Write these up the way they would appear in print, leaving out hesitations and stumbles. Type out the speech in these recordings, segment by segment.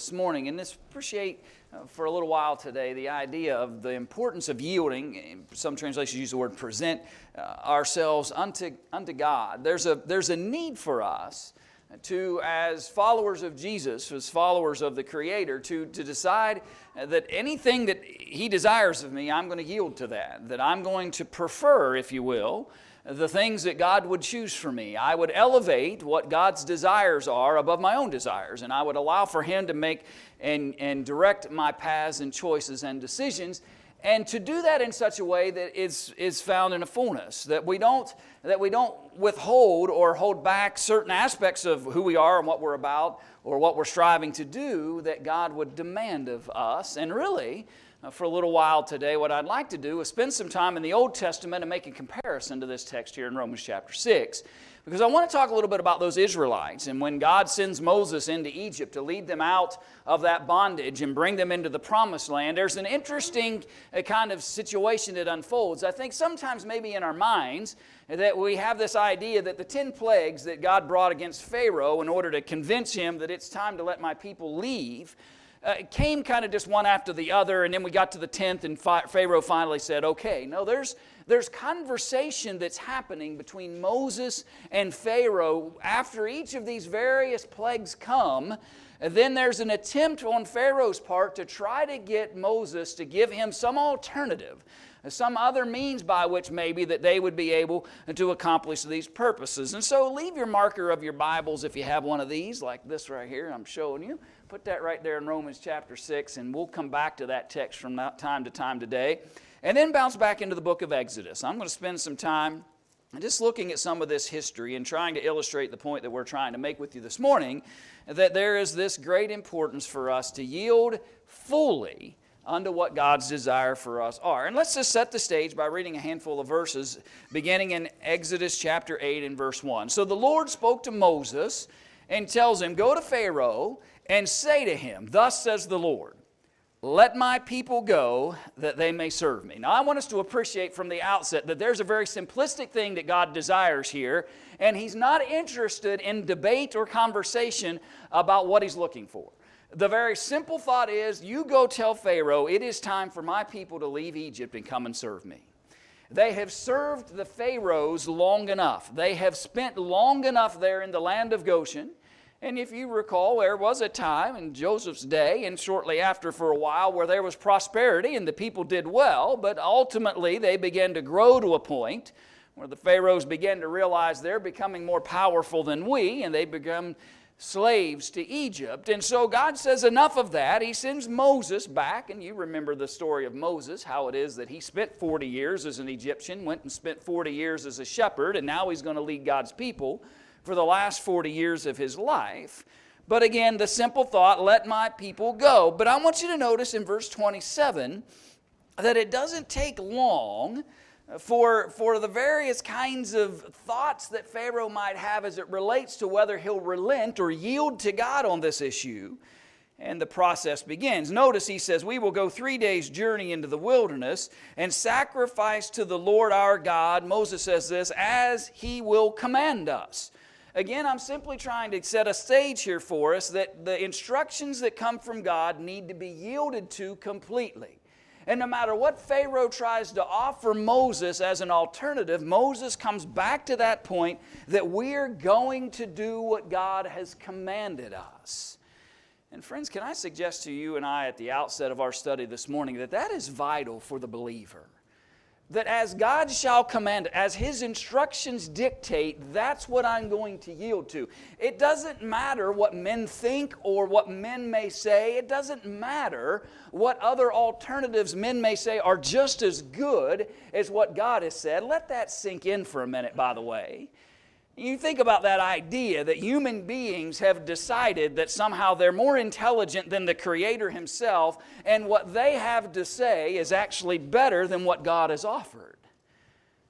This morning, and let's appreciate for a little while today the idea of the importance of yielding. Some translations use the word present ourselves unto God. There's a need for us to, as followers of Jesus, as followers of the Creator, to decide that anything that He desires of me, I'm going to yield to that I'm going to prefer, if you will, the things that God would choose for me. I would elevate what God's desires are above my own desires, and I would allow for Him to make and direct my paths and choices and decisions, and to do that in such a way that is found in a fullness, that we don't withhold or hold back certain aspects of who we are and what we're about or what we're striving to do that God would demand of us. And really, for a little while today, what I'd like to do is spend some time in the Old Testament and make a comparison to this text here in Romans chapter 6. Because I want to talk a little bit about those Israelites and when God sends Moses into Egypt to lead them out of that bondage and bring them into the promised land. There's an interesting kind of situation that unfolds. I think sometimes maybe in our minds that we have this idea that the 10 plagues that God brought against Pharaoh in order to convince him that it's time to let my people leave it came kind of just one after the other, and then we got to the 10th, and Pharaoh finally said, okay. No, there's conversation that's happening between Moses and Pharaoh after each of these various plagues come. And then there's an attempt on Pharaoh's part to try to get Moses to give him some alternative, some other means by which maybe that they would be able to accomplish these purposes. And so leave your marker of your Bibles if you have one of these, like this right here I'm showing you. Put that right there in Romans chapter 6, and we'll come back to that text from time to time today. And then bounce back into the book of Exodus. I'm going to spend some time just looking at some of this history and trying to illustrate the point that we're trying to make with you this morning, that there is this great importance for us to yield fully unto what God's desire for us are. And let's just set the stage by reading a handful of verses beginning in Exodus chapter 8 and verse 1. So the Lord spoke to Moses and tells him, go to Pharaoh and say to him, thus says the Lord, let my people go that they may serve me. Now I want us to appreciate from the outset that there's a very simplistic thing that God desires here, and He's not interested in debate or conversation about what He's looking for. The very simple thought is, you go tell Pharaoh, it is time for my people to leave Egypt and come and serve me. They have served the Pharaohs long enough. They have spent long enough there in the land of Goshen. And if you recall, there was a time in Joseph's day and shortly after for a while where there was prosperity and the people did well, but ultimately they began to grow to a point where the Pharaohs began to realize they're becoming more powerful than we, and they become slaves to Egypt. And so God says enough of that. He sends Moses back, and you remember the story of Moses, how it is that he spent 40 years as an Egyptian, went and spent 40 years as a shepherd, and now he's going to lead God's people for the last 40 years of his life. But again, the simple thought, let my people go. But I want you to notice in verse 27 that it doesn't take long for the various kinds of thoughts that Pharaoh might have as it relates to whether he'll relent or yield to God on this issue. And the process begins. Notice he says, we will go 3 days' journey into the wilderness and sacrifice to the Lord our God, Moses says this, as He will command us. Again, I'm simply trying to set a stage here for us that the instructions that come from God need to be yielded to completely. And no matter what Pharaoh tries to offer Moses as an alternative, Moses comes back to that point that we're going to do what God has commanded us. And friends, can I suggest to you and I at the outset of our study this morning that that is vital for the believer? That as God shall command, as His instructions dictate, that's what I'm going to yield to. It doesn't matter what men think or what men may say. It doesn't matter what other alternatives men may say are just as good as what God has said. Let that sink in for a minute, by the way. You think about that idea that human beings have decided that somehow they're more intelligent than the Creator Himself, and what they have to say is actually better than what God has offered.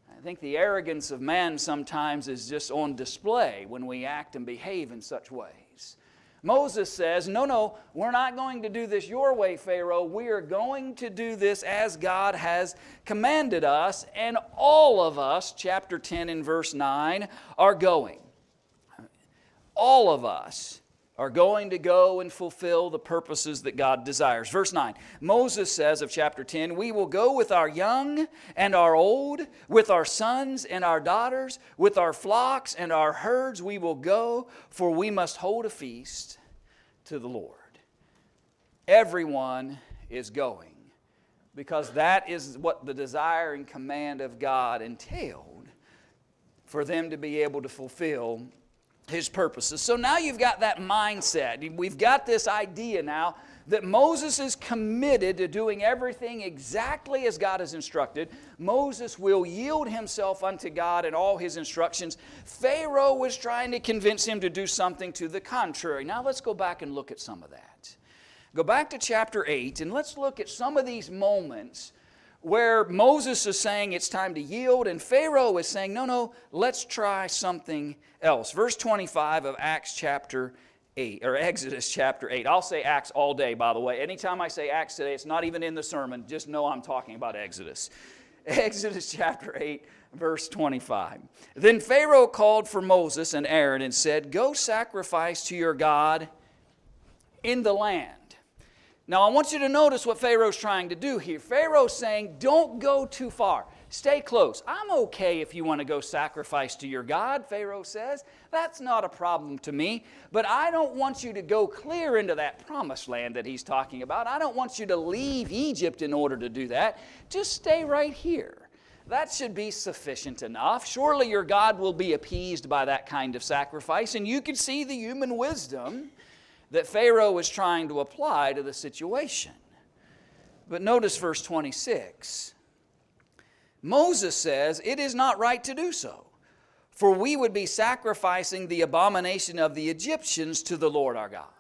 I think the arrogance of man sometimes is just on display when we act and behave in such ways. Moses says, no, we're not going to do this your way, Pharaoh. We are going to do this as God has commanded us. And all of us, chapter 10 and verse 9, are going. All of us are going to go and fulfill the purposes that God desires. Verse 9, Moses says of chapter 10, "We will go with our young and our old, with our sons and our daughters, with our flocks and our herds we will go, for we must hold a feast to the Lord." Everyone is going, because that is what the desire and command of God entailed, for them to be able to fulfill His purposes. So now you've got that mindset. We've got this idea now that Moses is committed to doing everything exactly as God has instructed. Moses will yield himself unto God in all his instructions. Pharaoh was trying to convince him to do something to the contrary. Now let's go back and look at some of that. Go back to chapter 8 and let's look at some of these moments where Moses is saying it's time to yield and Pharaoh is saying, no, let's try something else. Verse 25 of Acts chapter 8, or Exodus chapter 8. I'll say Acts all day, by the way. Anytime I say Acts today, it's not even in the sermon. Just know I'm talking about Exodus. Exodus chapter 8, verse 25. "Then Pharaoh called for Moses and Aaron and said, 'Go sacrifice to your God in the land.'" Now, I want you to notice what Pharaoh's trying to do here. Pharaoh's saying, don't go too far. Stay close. I'm okay if you want to go sacrifice to your God, Pharaoh says. That's not a problem to me. But I don't want you to go clear into that promised land that he's talking about. I don't want you to leave Egypt in order to do that. Just stay right here. That should be sufficient enough. Surely your God will be appeased by that kind of sacrifice. And you can see the human wisdom that Pharaoh was trying to apply to the situation. But notice verse 26. Moses says, "It is not right to do so, for we would be sacrificing the abomination of the Egyptians to the Lord our God."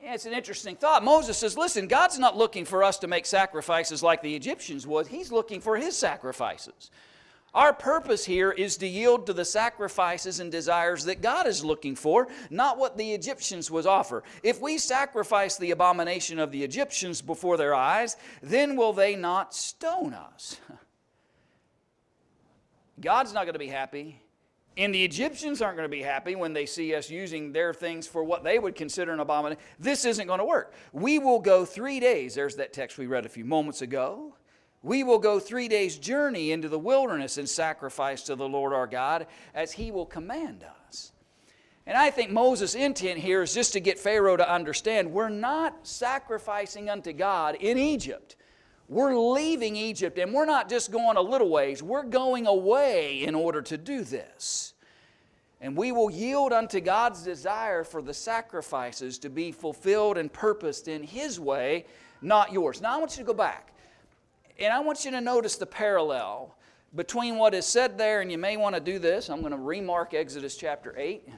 Yeah, it's an interesting thought. Moses says, listen, God's not looking for us to make sacrifices like the Egyptians would. He's looking for His sacrifices. Our purpose here is to yield to the sacrifices and desires that God is looking for, not what the Egyptians would offer. If we sacrifice the abomination of the Egyptians before their eyes, then will they not stone us? God's not going to be happy, and the Egyptians aren't going to be happy when they see us using their things for what they would consider an abomination. This isn't going to work. We will go 3 days. There's that text we read a few moments ago. We will go 3 days' journey into the wilderness and sacrifice to the Lord our God as He will command us. And I think Moses' intent here is just to get Pharaoh to understand we're not sacrificing unto God in Egypt. We're leaving Egypt and we're not just going a little ways. We're going away in order to do this. And we will yield unto God's desire for the sacrifices to be fulfilled and purposed in His way, not yours. Now I want you to go back. And I want you to notice the parallel between what is said there, and you may want to do this. I'm going to remark Exodus chapter 8,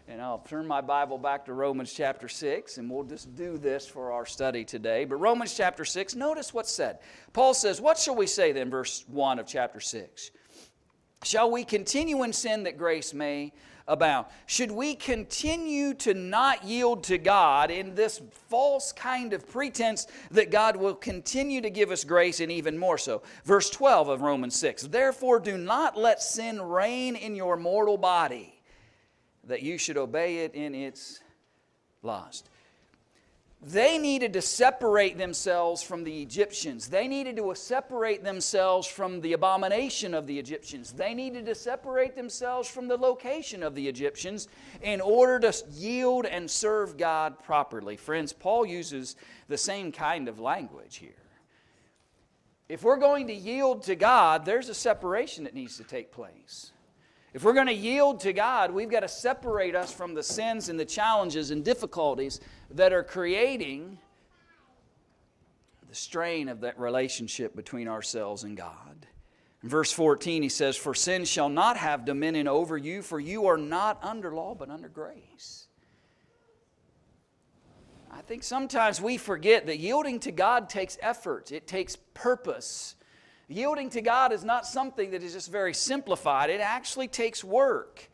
and I'll turn my Bible back to Romans chapter 6, and we'll just do this for our study today. But Romans chapter 6, notice what's said. Paul says, "What shall we say then?" Verse 1 of chapter 6. "Shall we continue in sin that grace may abound? Should we continue to not yield to God in this false kind of pretense that God will continue to give us grace and even more so?" Verse 12 of Romans 6. "Therefore do not let sin reign in your mortal body, that you should obey it in its lust." They needed to separate themselves from the Egyptians. They needed to separate themselves from the abomination of the Egyptians. They needed to separate themselves from the location of the Egyptians in order to yield and serve God properly. Friends, Paul uses the same kind of language here. If we're going to yield to God, there's a separation that needs to take place. If we're going to yield to God, we've got to separate us from the sins and the challenges and difficulties that are creating the strain of that relationship between ourselves and God. In verse 14 he says, "For sin shall not have dominion over you, for you are not under law but under grace." I think sometimes we forget that yielding to God takes effort. It takes purpose. Yielding to God is not something that is just very simplified. It actually takes work.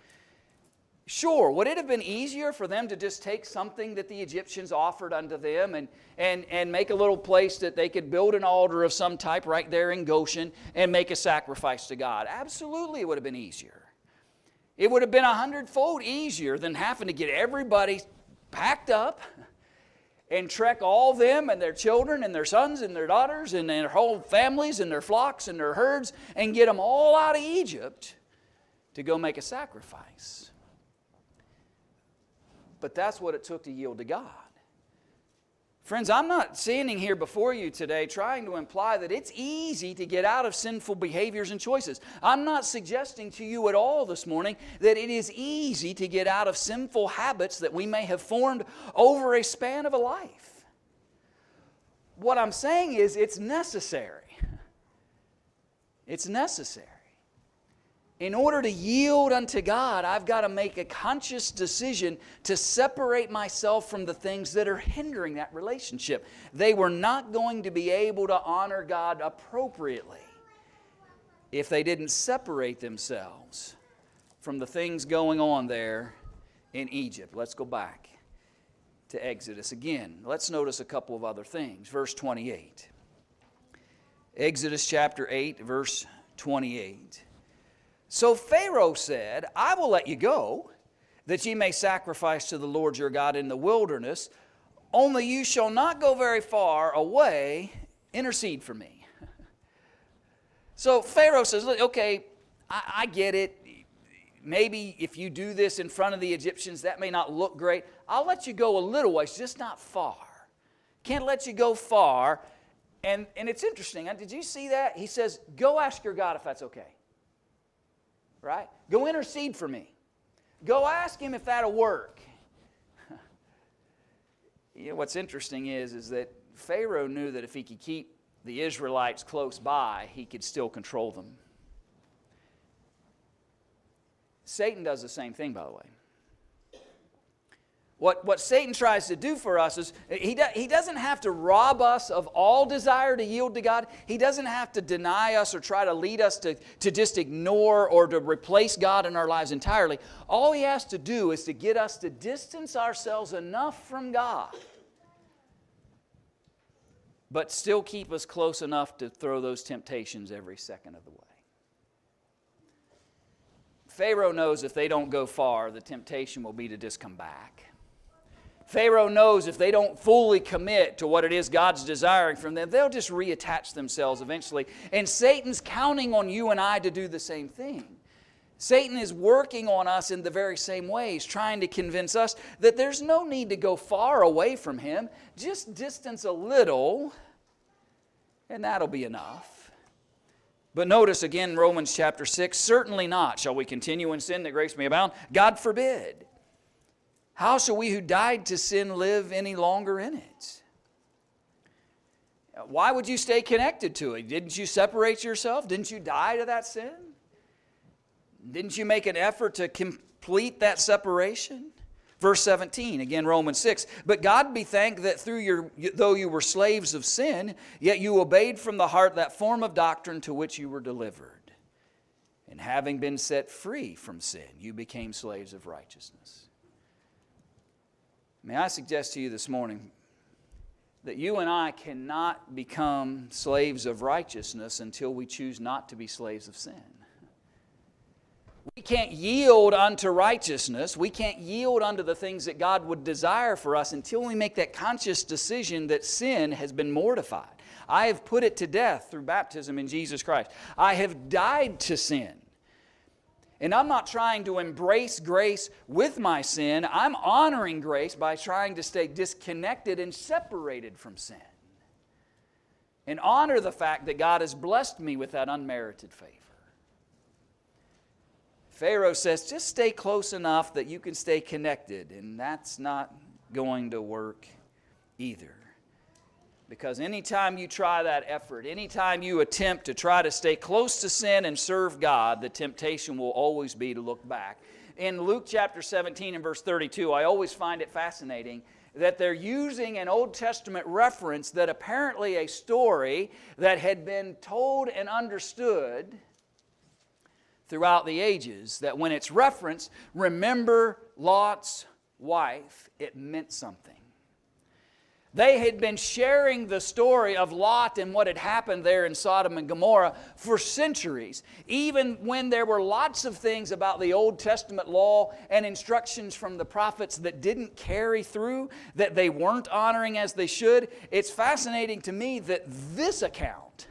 Sure, would it have been easier for them to just take something that the Egyptians offered unto them and make a little place that they could build an altar of some type right there in Goshen and make a sacrifice to God? Absolutely, it would have been easier. It would have been 100-fold easier than having to get everybody packed up and trek all them and their children and their sons and their daughters and their whole families and their flocks and their herds and get them all out of Egypt to go make a sacrifice. But that's what it took to yield to God. Friends, I'm not standing here before you today trying to imply that it's easy to get out of sinful behaviors and choices. I'm not suggesting to you at all this morning that it is easy to get out of sinful habits that we may have formed over a span of a life. What I'm saying is it's necessary. It's necessary. In order to yield unto God, I've got to make a conscious decision to separate myself from the things that are hindering that relationship. They were not going to be able to honor God appropriately if they didn't separate themselves from the things going on there in Egypt. Let's go back to Exodus again. Let's notice a couple of other things. Verse 28. Exodus chapter 8, verse 28. So Pharaoh said, I will let you go, that ye may sacrifice to the Lord your God in the wilderness, only you shall not go very far away, intercede for me. So Pharaoh says, okay, I get it. Maybe if you do this in front of the Egyptians, that may not look great. I'll let you go a little ways, just not far. Can't let you go far. And it's interesting. Did you see that? He says, go ask your God if that's okay. Right? Go intercede for me. Go ask Him if that'll work. You know, what's interesting is that Pharaoh knew that if he could keep the Israelites close by, he could still control them. Satan does the same thing, by the way. What Satan tries to do for us is, he doesn't have to rob us of all desire to yield to God. He doesn't have to deny us or try to lead us to just ignore or to replace God in our lives entirely. All he has to do is to get us to distance ourselves enough from God, but still keep us close enough to throw those temptations every second of the way. Pharaoh knows if they don't go far, the temptation will be to just come back. Pharaoh knows if they don't fully commit to what it is God's desiring from them, they'll just reattach themselves eventually. And Satan's counting on you and I to do the same thing. Satan is working on us in the very same ways, trying to convince us that there's no need to go far away from Him. Just distance a little, and that'll be enough. But notice again, Romans chapter 6, certainly not shall we continue in sin that grace may abound. God forbid. How shall we who died to sin live any longer in it? Why would you stay connected to it? Didn't you separate yourself? Didn't you die to that sin? Didn't you make an effort to complete that separation? Verse 17, again Romans 6, but God be thanked that though you were slaves of sin, yet you obeyed from the heart that form of doctrine to which you were delivered. And having been set free from sin, you became slaves of righteousness. May I suggest to you this morning that you and I cannot become slaves of righteousness until we choose not to be slaves of sin. We can't yield unto righteousness. We can't yield unto the things that God would desire for us until we make that conscious decision that sin has been mortified. I have put it to death through baptism in Jesus Christ. I have died to sin. And I'm not trying to embrace grace with my sin. I'm honoring grace by trying to stay disconnected and separated from sin. And honor the fact that God has blessed me with that unmerited favor. Pharaoh says, just stay close enough that you can stay connected. And that's not going to work either. Because anytime you try that effort, anytime you attempt to try to stay close to sin and serve God, the temptation will always be to look back. In Luke chapter 17 and verse 32, I always find it fascinating that they're using an Old Testament reference that apparently a story that had been told and understood throughout the ages, that when it's referenced, remember Lot's wife, it meant something. They had been sharing the story of Lot and what had happened there in Sodom and Gomorrah for centuries. Even when there were lots of things about the Old Testament law and instructions from the prophets that didn't carry through, that they weren't honoring as they should, it's fascinating to me that this account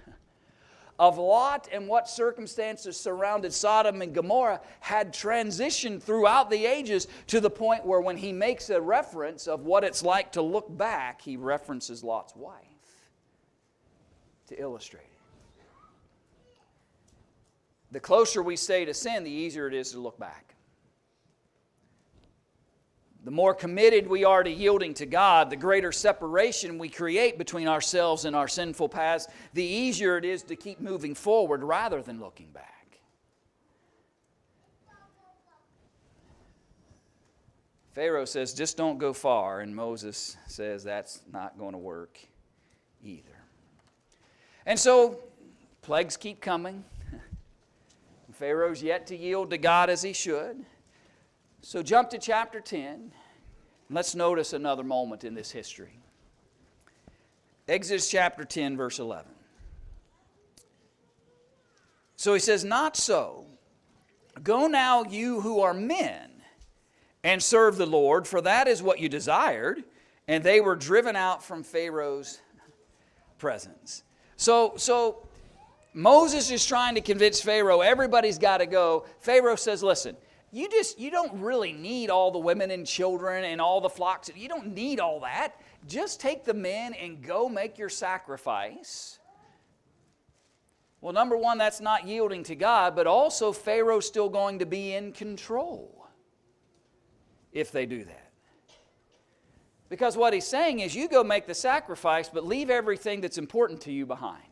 of Lot and what circumstances surrounded Sodom and Gomorrah had transitioned throughout the ages to the point where when he makes a reference of what it's like to look back, he references Lot's wife to illustrate it. The closer we stay to sin, the easier it is to look back. The more committed we are to yielding to God, the greater separation we create between ourselves and our sinful paths, the easier it is to keep moving forward rather than looking back. Pharaoh says, just don't go far, and Moses says that's not going to work either. And so, plagues keep coming. Pharaoh's yet to yield to God as he should. So jump to chapter 10, and let's notice another moment in this history. Exodus chapter 10, verse 11. So he says, not so. Go now, you who are men, and serve the Lord, for that is what you desired. And they were driven out from Pharaoh's presence. So Moses is trying to convince Pharaoh, everybody's got to go. Pharaoh says, listen, you don't really need all the women and children and all the flocks. You don't need all that. Just take the men and go make your sacrifice. Well, number one, that's not yielding to God, but also Pharaoh's still going to be in control if they do that. Because what he's saying is, you go make the sacrifice, but leave everything that's important to you behind.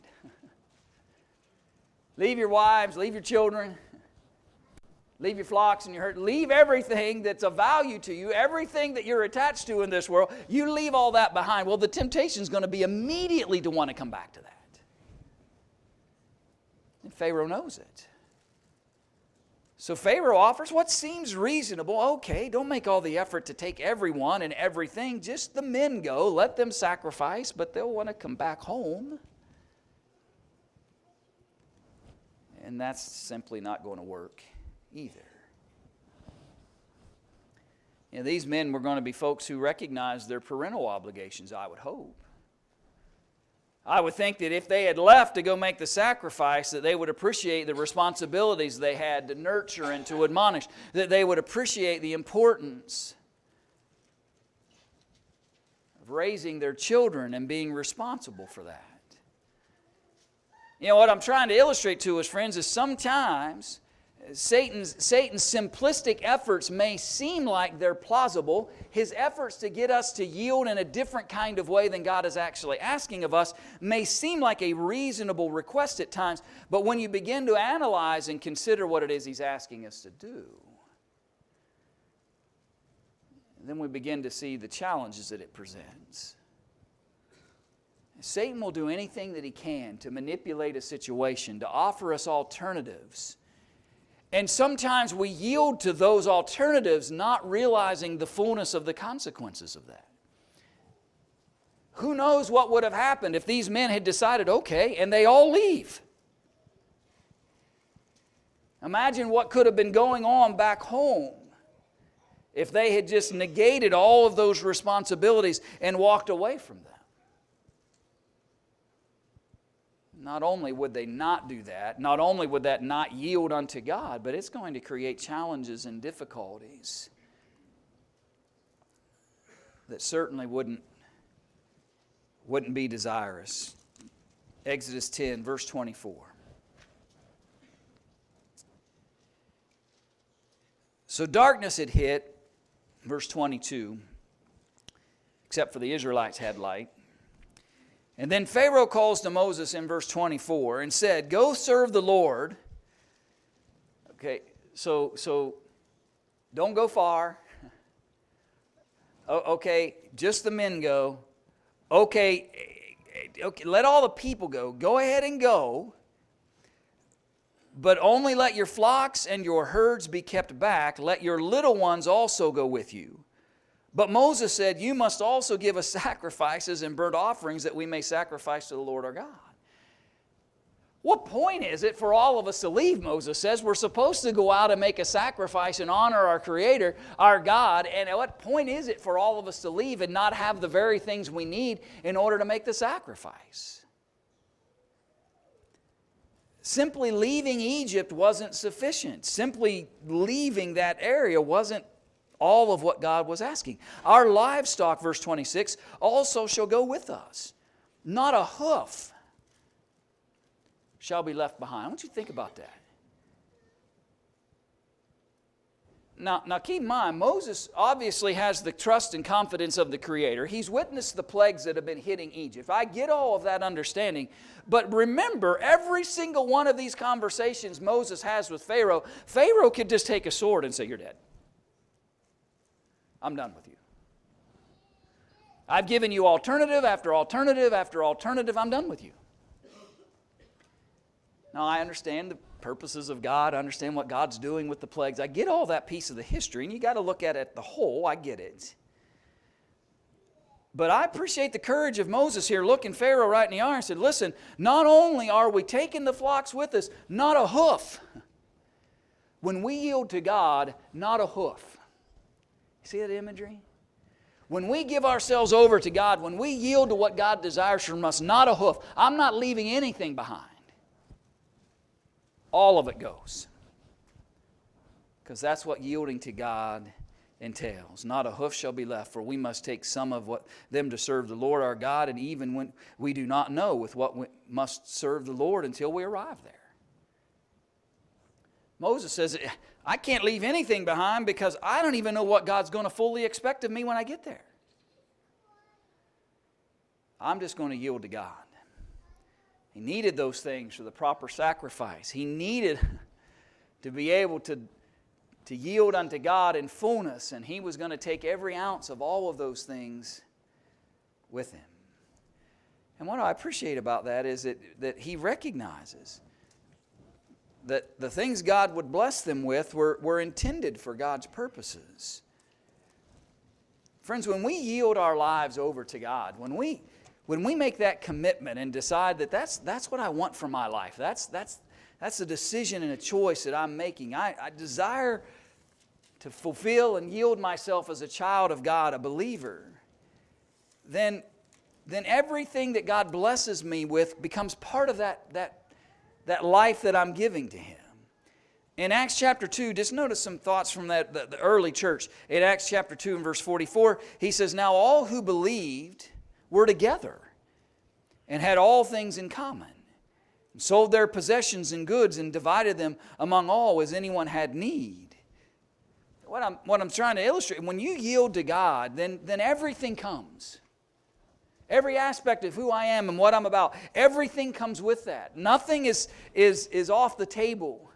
Leave your wives, leave your children. Leave your flocks and your herd. Leave everything that's of value to you, everything that you're attached to in this world. You leave all that behind. Well, the temptation is going to be immediately to want to come back to that. And Pharaoh knows it. So Pharaoh offers what seems reasonable. Okay, don't make all the effort to take everyone and everything. Just the men go. Let them sacrifice, but they'll want to come back home. And that's simply not going to work either. These men were going to be folks who recognized their parental obligations, I would hope. I would think that if they had left to go make the sacrifice, that they would appreciate the responsibilities they had to nurture and to admonish, that they would appreciate the importance of raising their children and being responsible for that. What I'm trying to illustrate to us, friends, is sometimes Satan's simplistic efforts may seem like they're plausible. His efforts to get us to yield in a different kind of way than God is actually asking of us may seem like a reasonable request at times, but when you begin to analyze and consider what it is He's asking us to do, then we begin to see the challenges that it presents. Satan will do anything that he can to manipulate a situation, to offer us alternatives. And sometimes we yield to those alternatives, not realizing the fullness of the consequences of that. Who knows what would have happened if these men had decided, okay, and they all leave. Imagine what could have been going on back home if they had just negated all of those responsibilities and walked away from them. Not only would they not do that, not only would that not yield unto God, but it's going to create challenges and difficulties that certainly wouldn't be desirous. Exodus 10, verse 24. So darkness had hit, verse 22, except for the Israelites had light. And then Pharaoh calls to Moses in verse 24 and said, go serve the Lord. Okay, so don't go far. Okay, just the men go. Okay, let all the people go. Go ahead and go. But only let your flocks and your herds be kept back. Let your little ones also go with you. But Moses said, you must also give us sacrifices and burnt offerings that we may sacrifice to the Lord our God. What point is it for all of us to leave, Moses says? We're supposed to go out and make a sacrifice and honor our Creator, our God. And at what point is it for all of us to leave and not have the very things we need in order to make the sacrifice? Simply leaving Egypt wasn't sufficient. Simply leaving that area wasn't all of what God was asking. Our livestock, verse 26, also shall go with us. Not a hoof shall be left behind. I want you to think about that. Now keep in mind, Moses obviously has the trust and confidence of the Creator. He's witnessed the plagues that have been hitting Egypt. I get all of that understanding. But remember, every single one of these conversations Moses has with Pharaoh, Pharaoh could just take a sword and say, you're dead. I'm done with you. I've given you alternative after alternative after alternative. I'm done with you. Now, I understand the purposes of God. I understand what God's doing with the plagues. I get all that piece of the history, and you got to look at it the whole. I get it. But I appreciate the courage of Moses here looking Pharaoh right in the eye and said, listen, not only are we taking the flocks with us, not a hoof. When we yield to God, not a hoof. See that imagery? When we give ourselves over to God, when we yield to what God desires from us, not a hoof. I'm not leaving anything behind. All of it goes. Because that's what yielding to God entails. Not a hoof shall be left, for we must take some of them to serve the Lord our God, and even when we do not know with what we must serve the Lord until we arrive there. Moses says, I can't leave anything behind because I don't even know what God's going to fully expect of me when I get there. I'm just going to yield to God. He needed those things for the proper sacrifice. He needed to be able to yield unto God in fullness, and he was going to take every ounce of all of those things with him. And what I appreciate about that is that he recognizes that the things God would bless them with were intended for God's purposes. Friends, when we yield our lives over to God, when we make that commitment and decide that that's what I want for my life, that's a decision and a choice that I'm making. I desire to fulfill and yield myself as a child of God, a believer. Then everything that God blesses me with becomes part of that life that I'm giving to Him. In Acts chapter 2, just notice some thoughts from the early church. In Acts chapter 2 and verse 44, he says, now all who believed were together and had all things in common, and sold their possessions and goods and divided them among all as anyone had need. What I'm trying to illustrate, when you yield to God, then everything comes. Every aspect of who I am and what I'm about, everything comes with that. Nothing is off the table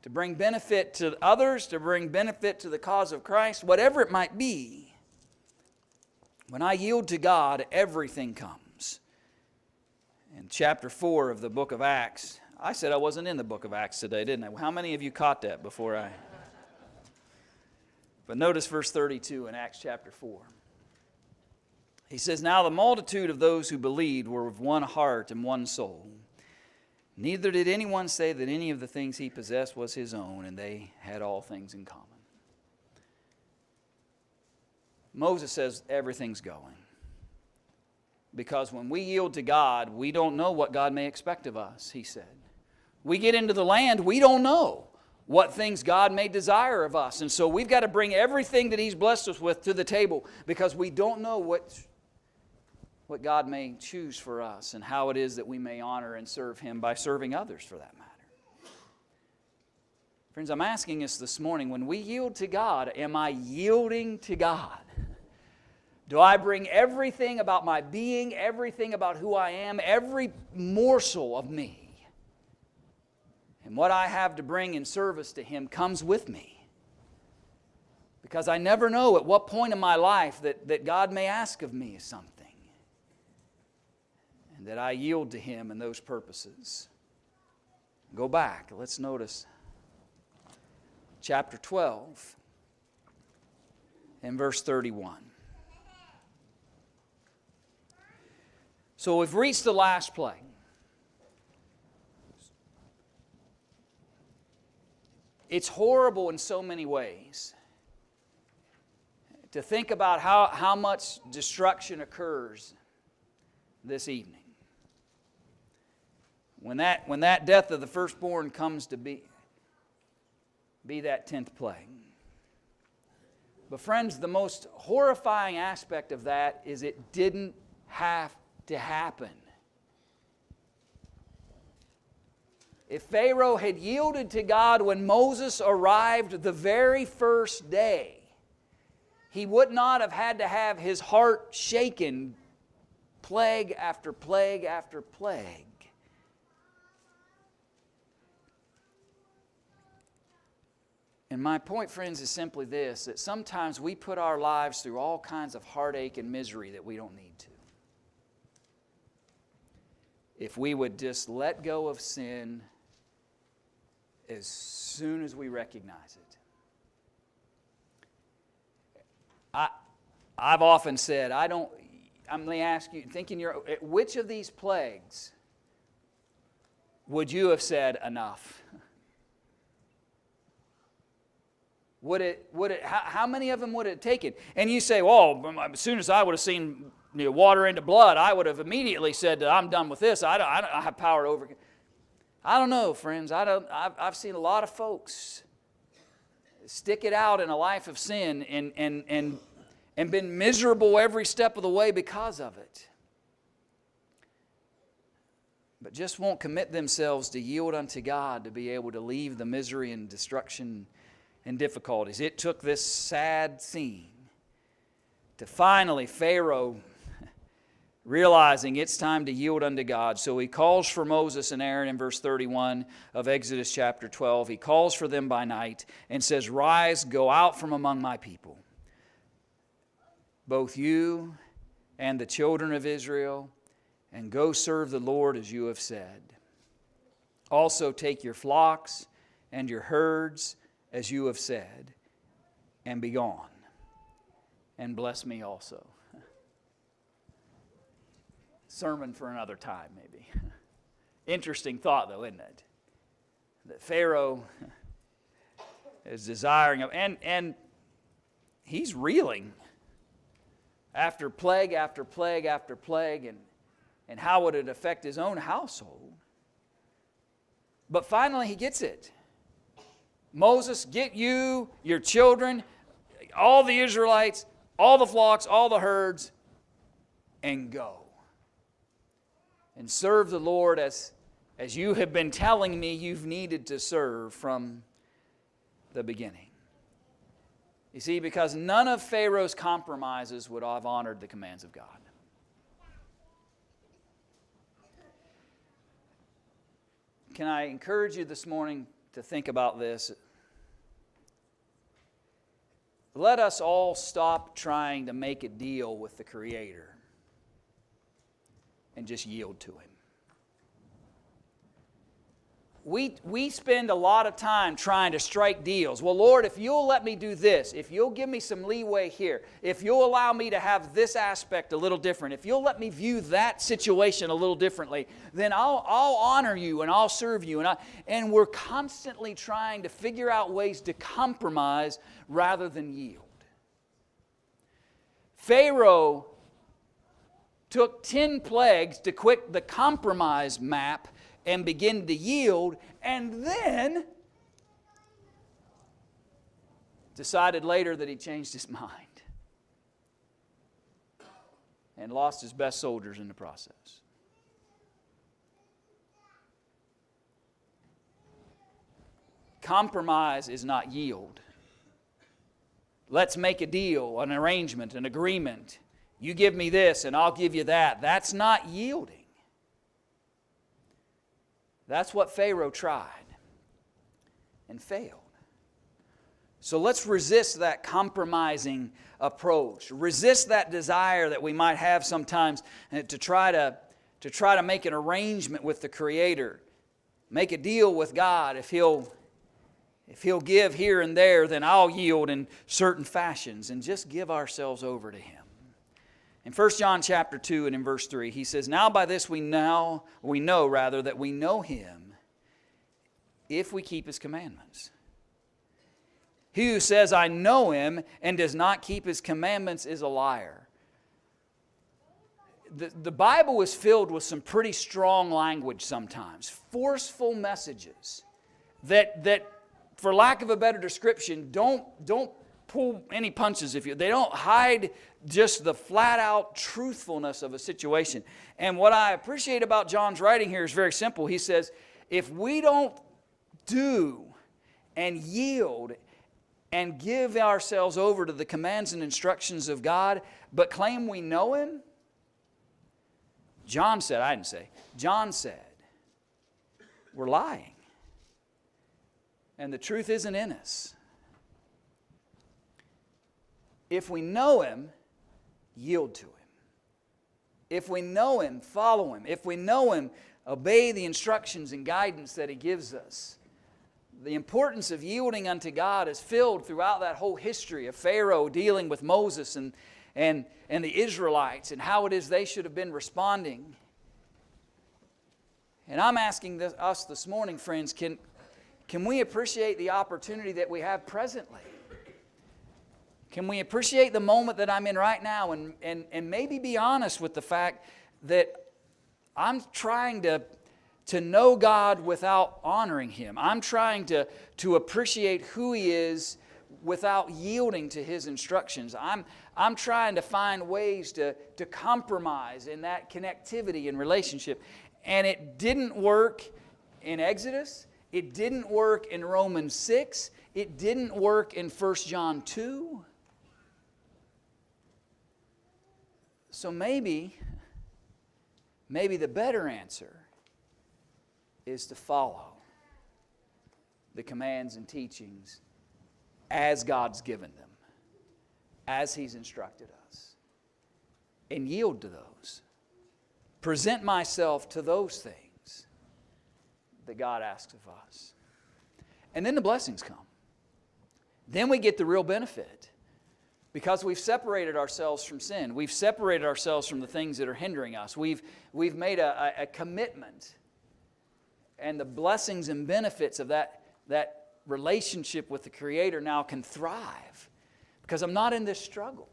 to bring benefit to others, to bring benefit to the cause of Christ, whatever it might be. When I yield to God, everything comes. In chapter 4 of the book of Acts, I said I wasn't in the book of Acts today, didn't I? How many of you caught that before I... But notice verse 32 in Acts chapter 4. He says, now the multitude of those who believed were of one heart and one soul. Neither did anyone say that any of the things he possessed was his own, and they had all things in common. Moses says everything's going. Because when we yield to God, we don't know what God may expect of us, he said. We get into the land, we don't know what things God may desire of us. And so we've got to bring everything that He's blessed us with to the table because we don't know what God may choose for us and how it is that we may honor and serve Him by serving others for that matter. Friends, I'm asking us this morning, when we yield to God, am I yielding to God? Do I bring everything about my being, everything about who I am, every morsel of me? And what I have to bring in service to Him comes with me. Because I never know at what point in my life that God may ask of me something. And that I yield to Him in those purposes. Go back. Let's notice chapter 12. in verse 31. So we've reached the last plague. It's horrible in so many ways to think about how much destruction occurs this evening. When that death of the firstborn comes to be that 10th plague. But friends, the most horrifying aspect of that is it didn't have to happen. If Pharaoh had yielded to God when Moses arrived the very first day, he would not have had to have his heart shaken plague after plague after plague. And my point, friends, is simply this, that sometimes we put our lives through all kinds of heartache and misery that we don't need to. If we would just let go of sin as soon as we recognize it. I've often said, I'm going to ask you, which of these plagues would you have said enough? How many of them would it have taken? And you say, well, as soon as I would have seen water into blood, I would have immediately said that I'm done with this. I don't have power to overcome. I don't know, friends. I've seen a lot of folks stick it out in a life of sin and been miserable every step of the way because of it. But just won't commit themselves to yield unto God to be able to leave the misery and destruction and difficulties. It took this sad scene to finally Pharaoh realizing it's time to yield unto God. So he calls for Moses and Aaron in verse 31 of Exodus chapter 12. He calls for them by night and says, "Rise, go out from among my people, both you and the children of Israel, and go serve the Lord as you have said. Also take your flocks and your herds as you have said, and be gone, and bless me also." Sermon for another time, maybe. Interesting thought, though, isn't it? That Pharaoh is desiring of, and he's reeling after plague after plague after plague, and how would it affect his own household? But finally he gets it. Moses, get you, your children, all the Israelites, all the flocks, all the herds, and go. And serve the Lord as you have been telling me you've needed to serve from the beginning. You see, because none of Pharaoh's compromises would have honored the commands of God. Can I encourage you this morning to think about this? Let us all stop trying to make a deal with the Creator and just yield to Him. We spend a lot of time trying to strike deals. Well, Lord, if you'll let me do this, if you'll give me some leeway here, if you'll allow me to have this aspect a little different, if you'll let me view that situation a little differently, then I'll honor you and I'll serve you. And we're constantly trying to figure out ways to compromise rather than yield. Pharaoh took 10 plagues to quit the compromise map and begin to yield, and then decided later that he changed his mind and lost his best soldiers in the process. Compromise is not yield. Let's make a deal, an arrangement, an agreement. You give me this and I'll give you that. That's not yielding. That's what Pharaoh tried and failed. So let's resist that compromising approach. Resist that desire that we might have sometimes to try to make an arrangement with the Creator. Make a deal with God if He'll If He'll give here and there, then I'll yield in certain fashions and just give ourselves over to Him. In 1 John chapter 2 and in verse 3, he says, "Now by this we know that we know Him, if we keep His commandments. He who says, 'I know Him,' and does not keep His commandments is a liar." The Bible is filled with some pretty strong language sometimes, forceful messages that for lack of a better description, don't pull any punches. They don't hide just the flat-out truthfulness of a situation. And what I appreciate about John's writing here is very simple. He says, if we don't do and yield and give ourselves over to the commands and instructions of God, but claim we know Him, John said, I didn't say, John said, we're lying. And the truth isn't in us. If we know Him, yield to Him. If we know Him, follow Him. If we know Him, obey the instructions and guidance that He gives us. The importance of yielding unto God is filled throughout that whole history of Pharaoh dealing with Moses and the Israelites and how it is they should have been responding. And I'm asking us this morning, friends, can we appreciate the opportunity that we have presently? Can we appreciate the moment that I'm in right now and maybe be honest with the fact that I'm trying to know God without honoring Him. I'm trying to appreciate who He is without yielding to His instructions. I'm trying to find ways to compromise in that connectivity and relationship. And it didn't work in Exodus. It didn't work in Romans 6. It didn't work in 1 John 2. So maybe the better answer is to follow the commands and teachings as God's given them, as He's instructed us, and yield to those. Present myself to those things that God asks of us. And then the blessings come. Then we get the real benefit. Because we've separated ourselves from sin. We've separated ourselves from the things that are hindering us. We've made a commitment. And the blessings and benefits of that relationship with the Creator now can thrive. Because I'm not in this struggle.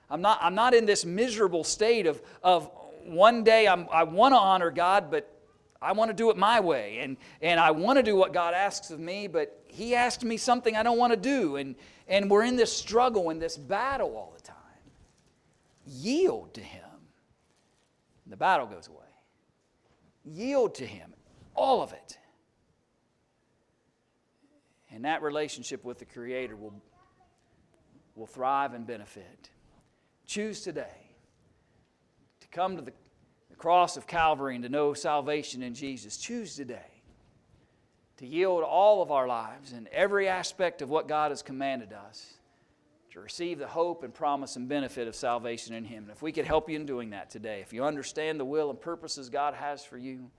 I'm not in this miserable state of one day I want to honor God, but I want to do it my way. And I want to do what God asks of me, but He asked me something I don't want to do. And we're in this struggle and this battle all the time. Yield to Him. The battle goes away. Yield to Him. All of it. And that relationship with the Creator will thrive and benefit. Choose today to come to the cross of Calvary and to know salvation in Jesus. Choose today to yield all of our lives and every aspect of what God has commanded us to receive the hope and promise and benefit of salvation in Him. And if we could help you in doing that today, if you understand the will and purposes God has for you,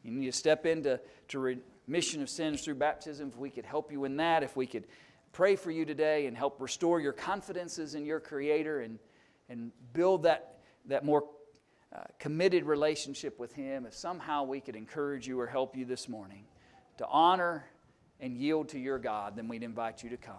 you need to step into remission of sins through baptism. If we could help you in that, if we could pray for you today and help restore your confidences in your Creator and build that more committed relationship with Him, if somehow we could encourage you or help you this morning to honor and yield to your God, then we'd invite you to come.